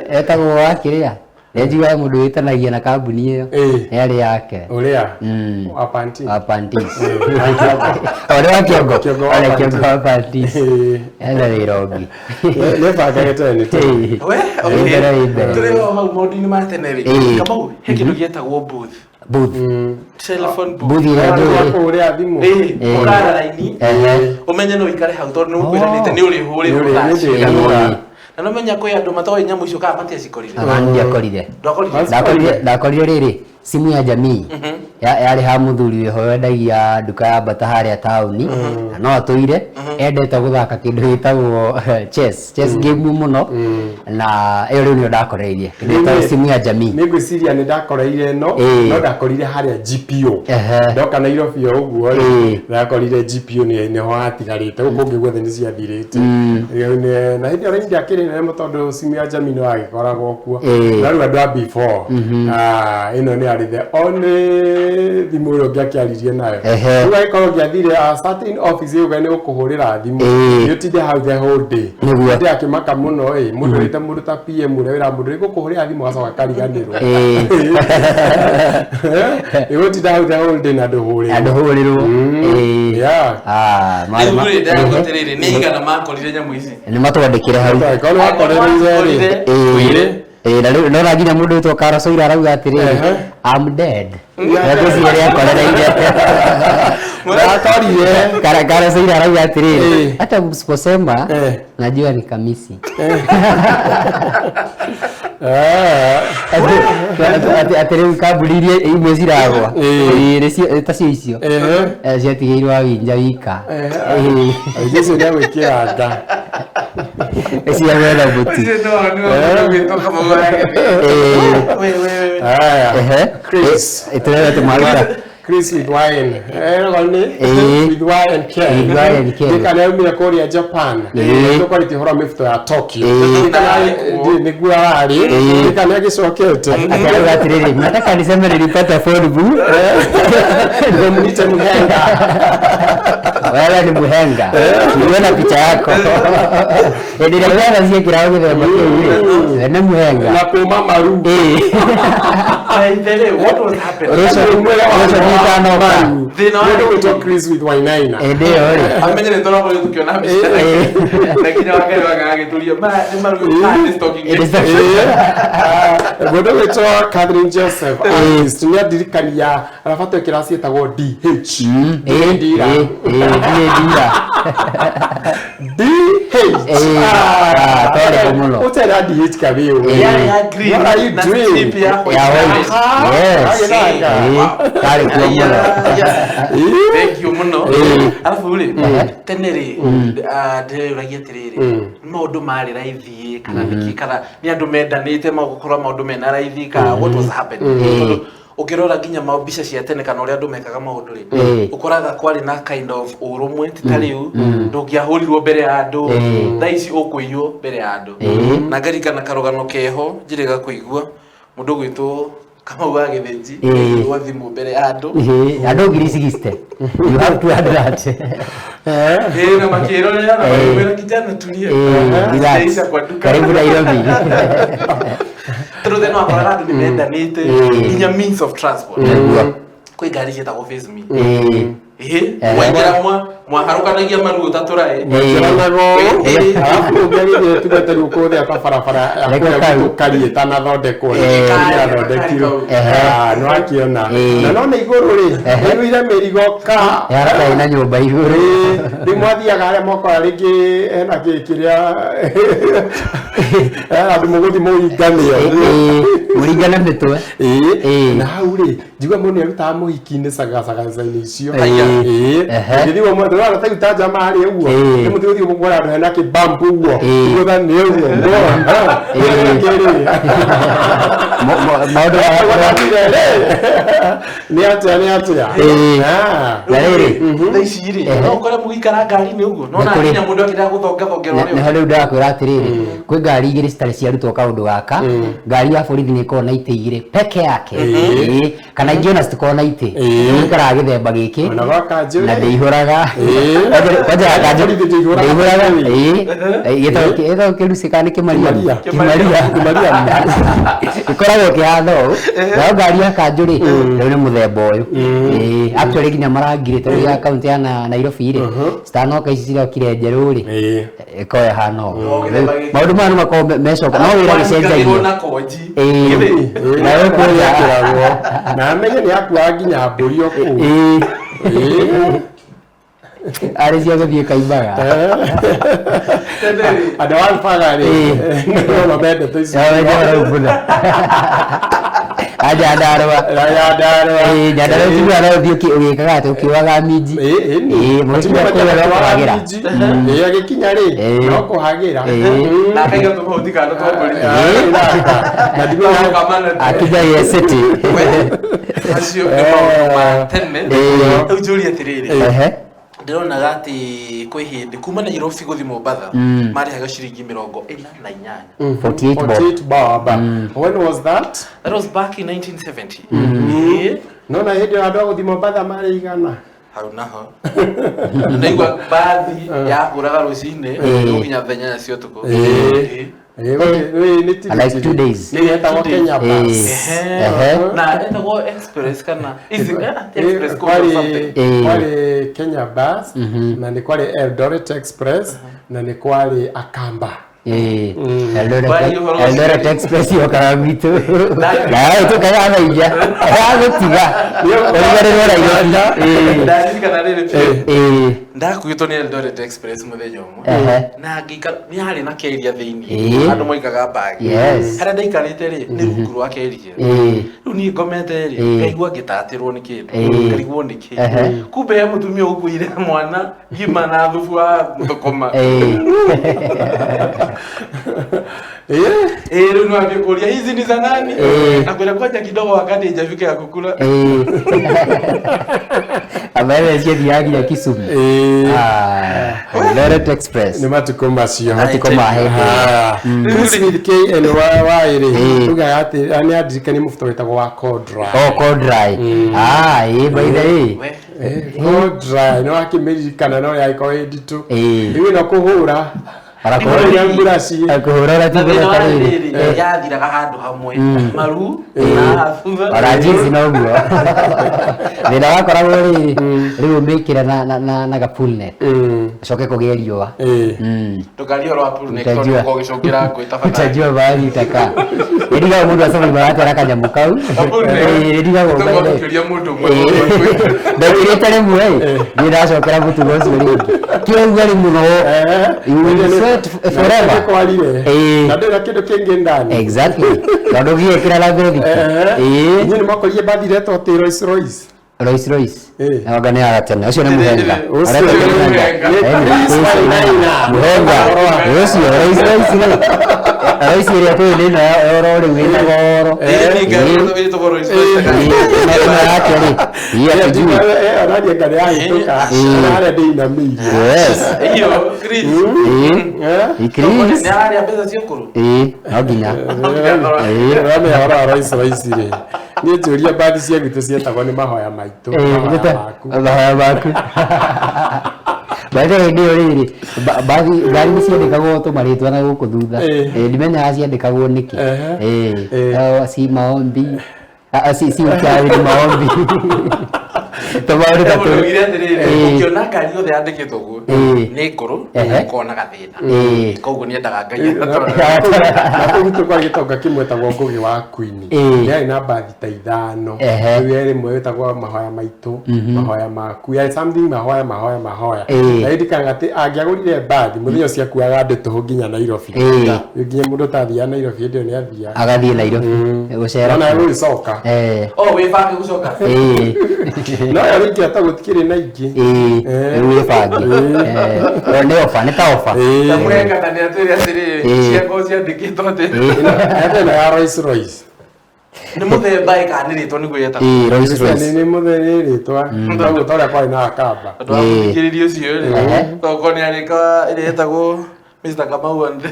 Etagwo wakiria. Nĩnjiguaga mũndũ wĩtanagia na kambuni ĩyo. Yarĩ yake. Uria. Apanti. Apantis. Ore kiongo. Ore kiongo apantis. Ela Nairobi. Nĩbangagĩte nĩ. We, okay. Tũrĩ hau maũndũ-inĩ ma tene rĩ. Kamau, he kĩndũ gĩetagwo booth. Telephone booth. Ya kũhũrĩra thimũ. Ũkara raini. Ũmenye no ikare hau tondũ nĩ mũkwiranĩte nĩ ũrĩ hũrĩrwo thaa. Na no menya kwĩ andũ matoĩ nyamũ icio kana matiacikorire. Ndiakorire. Ndakorire rĩrĩ simu ya jamii yarĩ ha mũthuri wĩho wendagia nduka ya mbata harĩa taũni na no atũire endete gũthaka kĩndũ gĩtagwo chess game mũno na ĩyo rĩu nĩyo ndakoreirie kĩndũ simu ya jamii. Nĩngwĩciria nĩ ndakoreire no ndakorire harĩa GPO ndoka Nairobi ũguo ndakorire GPO nĩho hatigarĩte gũkũ kũngĩ guothe nĩ ciathirĩte na hĩndĩ ĩyo ndiakĩrĩ nene tondũ simu ya jamii no agĩkoragwo kuo na rĩu andũ a before ĩno nĩ the only thimũ ĩyo ngĩakĩaririe nayo rĩu agĩkorwo ngĩathire certain office ĩyo nĩ gũkũhũrĩra thimũ yũtinde hau the whole day ndĩ akĩmaka mũno mũndũ wĩta mũndũ ta PM ũrĩa wĩra mũndũ gũkũhũrĩra thimũ agacoka kariganĩrwo yũtinde hau the whole day na ndũhũrĩrwo rĩu ndagũterere nĩ igana makorire nyamũ ici nĩ matwandĩkire hau korwo wakorire no nginya mũndũ wĩtwo Karacoira arauga atĩrĩrĩ I'm dead. Ngwĩciria akorereire. Ndakorire Karacoira arauga atĩrĩrĩ hata msiposema najua ni kamisi. Atĩrĩu kambuni iria imwe ciragwa tacio icio ciatigĩirwo awinja wika icio nĩ gwĩkĩra nga cia wera buti Chris Chris with wine with wine and care ndikanaumire kũrĩa Japan tũkorĩte hora mĩbuto ya Tokyo nĩguo arĩ ndikana gĩcokete akarauga atĩrĩrĩ nataka niseme nilipata phone boo ndio mhenga wewe ni mhenga uliona picha yako ndio ndio cia kirao gĩthemba kĩu nĩ mhenga na kuma maru what was happening we talk Chris with wine ndio amenye nĩ tondũ kũrĩ tukiona mbica na kinya wakere wagagĩturia nĩ maru talking mũndũ wĩtwo Catherine Joseph artist nĩ adirikania arabatwo kirasi etagwo DH ndira tore mũno utera DH kabio ya green na tip ya thank you muno alafu ule tenere ndĩragia atĩrĩrĩ maũndũ marĩ raithi kana nĩkĩ kana nĩ andũ mendanĩte magũkorwo maũndũ mena raithi kana what was happening ukirora nginya mabica cia tene kana ũrĩa andũ mekaga maũndũ rĩ ũkoraga kwarĩ na kind of ũrũmwe titariu ndũngĩahũrirwo mbere ya andũ thaa ici ũkũiywo mbere ya andũ na ngarikana karũgano keho njĩrĩga kũigua mũndũ gwĩtwo kama wa gĩthĩnji wa thimũ mbere ya andũ andũ ngiri 60 you have to add that na makĩrorera na wĩra kijana tulie ndaisa kwa duka karibu Nairobi tondũ no akoraga andũ nĩ mendanĩte nginya means of transport kwĩ ngari ciĩtagwo face me waingĩra mwaharũkanagia maruo tatũraĩ arabu ũngĩagithie tugeteru kũthĩa kabarabara kariĩ tanathondekwo nĩathondekirwo no akĩona na no nĩ igũrũ rĩ nĩwĩire mĩrigo ka yarakaĩ na nyũmba igũrũ rĩmwathiaga harĩa mokoa rĩngĩ hena kĩrĩa andũ mũgũthi mũringane mĩtwe na hau rĩ njigua mũndũ nĩarutaga mũhiki-inĩ cagacaga-inĩ icio ndĩrĩgwo mũndũ wala ta utaja mahali huo ni mtu uthi mugora ndo hena kibambu huo ngoda ni huo maodo ni atia na rĩrĩ ndaiciri no kora mugikara ngari ni huo no na nginya mundu akira guthongerwo nĩ ho rĩu ndakwĩra atĩrĩrĩ kwĩ ngari igĩrĩ citarĩ ciarutwo kaũndũ gaka ngari ya borithi nĩ ikoragwo na itĩ igĩrĩ peke yake kana ingĩ ona citikoragwo na itĩ ikaraga gĩthemba gĩkĩ na ndĩihũraga Kwaja akaje ndihuraga gito kirucika ni kimaria ikoragwo kihatho no ngari akanjuri riu ni muthemba uyu actually kinya marangirite ya account ya Nairobi ri stanoka ici cirokire njeru ri ikoya hano maundu manu makombe mecoka no wira gicenjagia na koji na yo kuya na menye ni akua nginya mburi oku ari cia guthie kaimbaga and one family no mabende to isi aja ndarwa nyandarwa tiwa no thio ugikaga ati ukiwaga miji mukinya kuhagira agikinya ri no kuhagira na kaiga tofauti kana tofauti na ndigwa kamana akija ye city acio ma tenne ujuria tiriri ndĩrona gati kwĩ hĩndĩ kuma Nairobi gũthiĩ Mombasa marĩhaga ciringi 48 48 bob. When was that? That was back in 1970. No na hĩndĩ andũ gũthiĩ Mombasa marĩ igana hau naho ndaigua bathi ya kũraga rũcinĩ gũkinya thenya cio ũtukũ like 2 days etagwo Kenya bus na etagwo express kana express kwari Kenya bus na ni kwari Eldoret express na ni kwari Akamba Eldoret express yokaga gwitu na tukaga maija agutiga origarĩrwo Nairobi ndaririkana rĩrĩ ndakuitwo ni Eldoret express muthenya umwe na ngikara ni hari na keria thiini andu moikaga bagi haria ndaikarite ri ni rungu rwa keria riu ni ngomete ri ngaigua ngitatirwo ni kindu ngarigwo ni ki kumbe he mutumia ukuire mwana ngima na thubu wa thukuma riu no angikuria hizi ni za nani na kwenda kwacha kidogo wakati ijafika ya kukula ambaye thiagia Kisumu Eldoret express ni matuko macio matuko mahehe Smith K and Wairi tuga ati ani adirikani mufuto wetagwo wa Kodra Kodra by the way Kodra no akimeririkana no yaiko editu iwe no kuhura arakuhura mburaci akuhura tibira tariri yathiraga handu hamwe maru na thutha arajizi no guo thina wakoragwo riu mbikira na gapulne coke kugerio tukario rwa pulne ko gicokira gwita tajua bali taka ndiga mundu asomi barata rakanyamũ kau ndiga gũkiria mundu mwe ndakirite rimwe ndacokera mutugo ucio ringi kiogua ri muno forever na ndira kindu kingi ndani exactly tondu giekira la bethi ni makorie bathi reto ti Rolls Royce ngani agatene ucio ni muhenga ucio Rolls Royce iria tu ni na euro ri wina goro ni ngari to to Rolls Royce ya tujui aradia ngari yahituka ara ndina miri iyo Chris Chris ni ari pesa cio kuru no nginya rame ara Rolls Royce ri ni juria bathi cia gitu cietagwo ni mahoya maitu mahoya maku baada ndio riri bathi ngari ni ciandikagwo tumaritwa na guku thutha ndimenya ciandikagwo niki si Maombi si Uchawi ni Maombi tomauri tatu ukiona ngari yothe yandikitwo guo ni nguru ukona gathina koguo ni endaga ngai na kugutu kwa gitonga kimwe tagwo ngugi wa Queen yari na bathi ta ithano yari mwe tagwo mahoya maitu mahoya maku yari something mahoya na ndikanga ati angiagurire bathi muthenya cia kuaga ndeto nginya Nairobi nginya mundu tathia Nairobi ndio ni athia agathie Nairobi gucera na ruri soka we bangi gucoka no yari ata gutikire na ingi we bangi ni ofa ni ta ofa na mwenga tani atiri atiri ciako ciandikitwo ati ate na Rolls Royce ni muthemba ikanirĩtwo nĩguo yeta Rolls Royce ni muthemba ndio toria kwa ina Akamba ndwakiririo cio rĩ toko nĩ arĩka ĩrĩa yetagwo Mr. Kamau and the